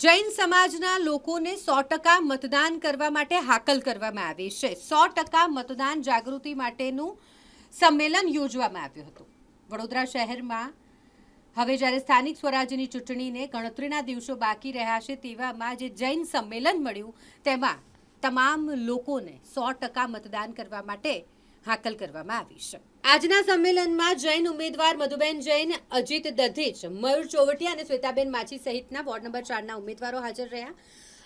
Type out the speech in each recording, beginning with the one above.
જૈન સમાજના લોકોને 100% મતદાન કરવા માટે હાકલ કરવામાં આવી છે। 100% મતદાન જાગૃતિ માટેનું સંમેલન યોજવામાં આવ્યું હતું। વડોદરા શહેરમાં હવે જ્યારે સ્થાનિક સ્વરાજ્યની ચૂંટણીને ગણતરીના દિવસો બાકી રહ્યા છે તેવામાં જે જૈન સંમેલન મળ્યું તેમાં તમામ લોકોને 100% મતદાન કરવા માટે હાકલ કરવામાં આવી છે। આજના સંમેલનમાં જૈન ઉમેદવાર મધુબેન જૈન, અજીત દધીચ, મયુર ચોવટિયા અને શ્વેતાબેન માછી સહિતના વોર્ડ નંબર 4ના ઉમેદવારો હાજર રહ્યા।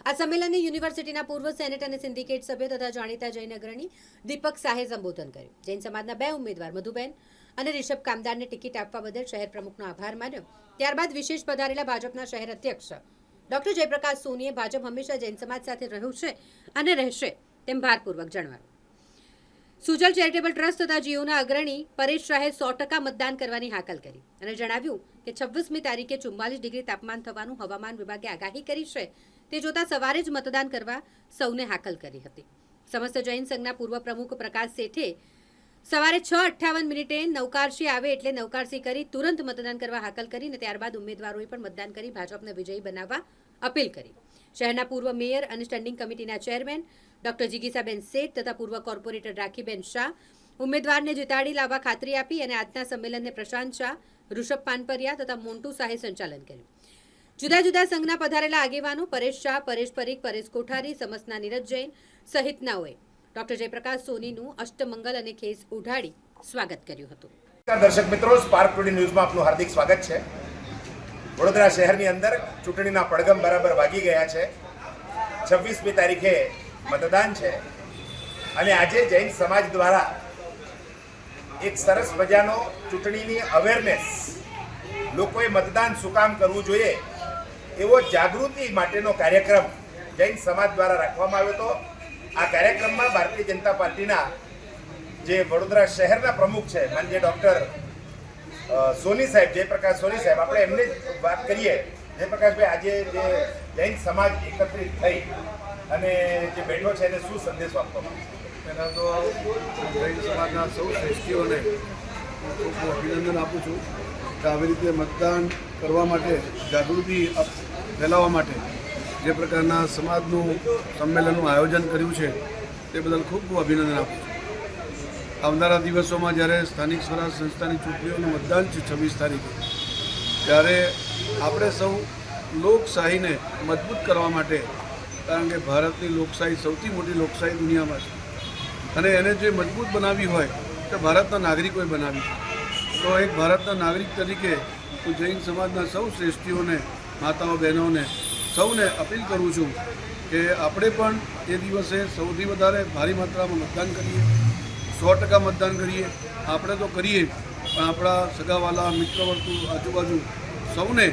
આ સંમેલનને યુનિવર્સિટીના પૂર્વ સેનેટ અને સિન્ડિકેટ સભ્ય તથા જાણીતા જૈન અગ્રણી દીપક શાહે સંબોધન કર્યું। જૈન સમાજના 2 ઉમેદવાર મધુબેન અને રિષભ કામદારને ટિકિટ આપવા બદલ શહેર પ્રમુખનો આભાર માન્યો। ત્યારબાદ વિશેષ પધારેલા ભાજપના શહેર અધ્યક્ષ ડોક્ટર જયપ્રકાશ સોનીએ ભાજપ હંમેશા જૈન સમાજ સાથે રહ્યું છે અને રહેશે તેમ ભારપૂર્વક જણાવ્યું। સુજલ ચેરિટેબલ ટ્રસ્ટ તથા જીઓના અગ્રણી પરેશ શાહે 100% મતદાન કરવાની હાકલ કરી અને જણાવ્યું કે 26મી તારીખે 44 ડિગ્રી તાપમાન થવાનું હવામાન વિભાગે આગાહી કરી છે તે જોતા સવારે જ મતદાન કરવા સૌને હાકલ કરી હતી। સમસ્ત જૈન સંઘના પૂર્વ પ્રમુખ પ્રકાશ શેઠે સવારે 6:58 નવકારસી આવે એટલે નવકારસી કરી તુરંત મતદાન કરવા હાકલ કરી અને ત્યારબાદ ઉમેદવારોએ પણ મતદાન કરી ભાજપને વિજયી બનાવવા અપીલ કરી। શહેરના પૂર્વ મેયર અને સ્ટેન્ડિંગ કમિટીના ચેરમેન ડોક્ટર જીગીસાબેન શેઠ તથા પૂર્વ કોર્પોરેટર રાખીબેન શાહ ઉમેદવારને જીતાડી લાવવા ખાતરી આપી અને આજના સંમેલનને પ્રશાંત શાહ, ઋષભ પાનપરિયા તથા મોન્ટુ શાહે સંચાલન કર્યું। જુદા જુદા સંઘના પધારેલા આગેવાનો પરેશ શાહ, પરેશ પરીખ, પરેશ કોઠારી, સમસ્તના નીરજ જૈન સહિતનાઓએ ડોક્ટર જયપ્રકાશ સોનીનું અષ્ટમંગલ અને ખેસ ઉઢાડી સ્વાગત કર્યું હતું। દર્શક મિત્રો, સ્પાર્ક ટુડે ન્યૂઝમાં આપનું હાર્દિક સ્વાગત છે। વડોદરા શહેરની અંદર ચૂંટણીના પડઘમ બરાબર વાગી ગયા છે। 26મી તારીખે મતદાન છે અને આજે જૈન સમાજ દ્વારા એક સરસ મજાનો ચૂંટણીની અવેરનેસ, લોકોએ મતદાન શું કામ કરવું જોઈએ એવો જાગૃતિ માટેનો કાર્યક્રમ જૈન સમાજ દ્વારા રાખવામાં આવ્યો હતો। આ કાર્યક્રમમાં ભારતીય જનતા પાર્ટીના જે વડોદરા શહેરના પ્રમુખ છે માનનીય ડૉક્ટર સોની સાહેબ, જયપ્રકાશ સોની સાહેબ, આપણે એમને જ વાત કરીએ। જયપ્રકાશભાઈ, આજે જે જૈન સમાજ એકત્રિત થઈ અને જે બેઠો છે એને શું સંદેશો આપવામાં? પહેલાં તો જૈન સમાજના સૌ શ્રેષ્ઠીઓને ખૂબ ખૂબ અભિનંદન આપું છું કે આવી રીતે મતદાન કરવા માટે, જાગૃતિ ફેલાવવા માટે જે પ્રકારના સમાજનું સંમેલનનું આયોજન કર્યું છે તે બદલ ખૂબ ખૂબ અભિનંદન આપું છું। આવનારા દિવસોમાં જ્યારે સ્થાનિક સ્વરાજ સંસ્થાની ચૂંટણીઓનું મતદાન છે 26 તારીખે, ત્યારે આપણે સૌ લોકશાહીને મજબૂત કરવા માટે, કારણ કે ભારતની લોકશાહી સૌથી મોટી લોકશાહી દુનિયામાં છે અને એને જે મજબૂત બનાવવી હોય તો ભારતના નાગરિકોએ બનાવી છે। તો એક ભારતના નાગરિક તરીકે હું જૈન સમાજના સૌ શ્રેષ્ઠીઓને, માતાઓ, બહેનોને સૌને અપીલ કરું છું કે આપણે પણ એ દિવસે સૌથી વધારે ભારી માત્રામાં મતદાન કરીએ, 100% મતદાન કરીએ। આપણે તો કરીએ પણ આપણા સગાવાલા, મિત્રવર્તુળ, આજુબાજુ સૌને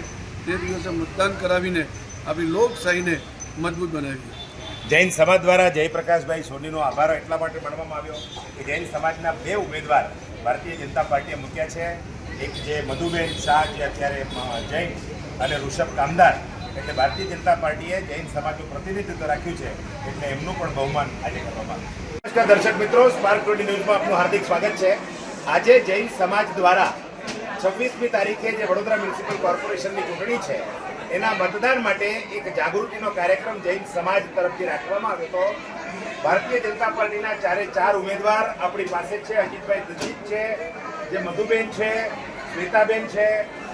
તે દિવસે મતદાન કરાવીને આપણી લોકશાહીને મજબૂત બનાવીએ। જૈન સમાજ દ્વારા જયપ્રકાશભાઈ સોનીનો આભાર એટલા માટે માનવામાં આવ્યો કે જૈન સમાજના 2 ઉમેદવાર ભારતીય જનતા પાર્ટીએ મૂક્યા છે। એક જે મધુબેન શાહ, જે અત્યારે જૈન, અને ઋષભ કામદાર, એટલે ભારતીય જનતા પાર્ટીએ જૈન સમાજનું પ્રતિનિધિત્વ રાખ્યું છે એટલે એમનું પણ બહુમાન આજે કરવામાં આવ્યું। નમસ્કાર દર્શક મિત્રો, સ્પાર્ક ટુડે ન્યૂઝમાં આપનું હાર્દિક સ્વાગત છે। આજે જૈન સમાજ દ્વારા 26મી તારીખે જે વડોદરા મ્યુનિસિપલ કોર્પોરેશનની ચૂંટણી છે એના મતદાન માટે એક જાગૃતિનો કાર્યક્રમ જૈન સમાજ તરફથી રાખવામાં આવ્યો હતો। ભારતીય જનતા પાર્ટીના 4 ઉમેદવાર આપણી પાસે છે। અજીતભાઈ દધીચ છે, જે મધુબેન છે, શ્વેતાબેન છે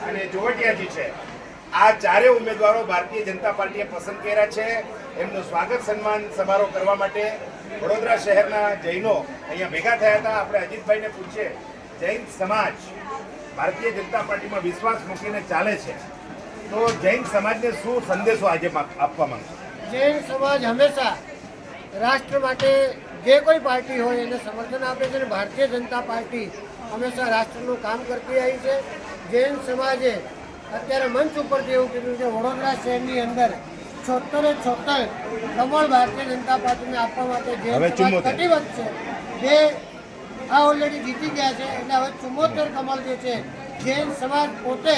અને ચોવટિયાજી છે। આ 4 ઉમેદવારો ભારતીય જનતા પાર્ટીએ પસંદ કર્યા છે। એમનું સ્વાગત સન્માન સમારોહ કરવા માટે વડોદરા શહેરના જૈનો અહીંયા ભેગા થયા હતા। આપણે અજીતભાઈને પૂછીએ, જૈન સમાજ ભારતીય જનતા પાર્ટીમાં વિશ્વાસ મૂકીને ચાલે છે, તો જૈન સમાજને શું સંદેશો આજે આપવા માંગો? જૈન સમાજ હંમેશા રાષ્ટ્ર માટે જે કોઈ પાર્ટી હોય એને સમર્થન આપે છે અને ભારતીય જનતા પાર્ટી હંમેશા રાષ્ટ્રનું કામ કરતી આવી છે। જૈન સમાજે અત્યારે મંચ ઉપરથી એવું કીધું છે વડોદરા શહેરની અંદર 76 કમળ ભારતીય જનતા પાર્ટીને આપવા માટે જૈન સમાજ કટિબદ્ધ છે। જે આ ઓલરેડી જીતી ગયા છે એટલે હવે 74 કમળ જે છે જૈન સમાજ પોતે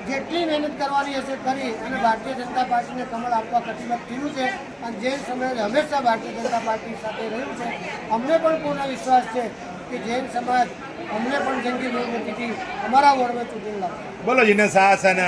જેટલી મહેનત કરવાની હશે કરી અને ભારતીય જનતા પાર્ટીને કમળ આપવા કટિબદ્ધ થયું છે અને જૈન સમાજ હંમેશા ભારતીય જનતા પાર્ટી સાથે રહ્યું છે। અમને પણ પૂર્ણ વિશ્વાસ છે કે જૈન સમાજ અમને પણ જંગી બહુમતીથી અમારા વોર્ડમાં ચૂંટણી લાવશે। બોલો જીને શાસન।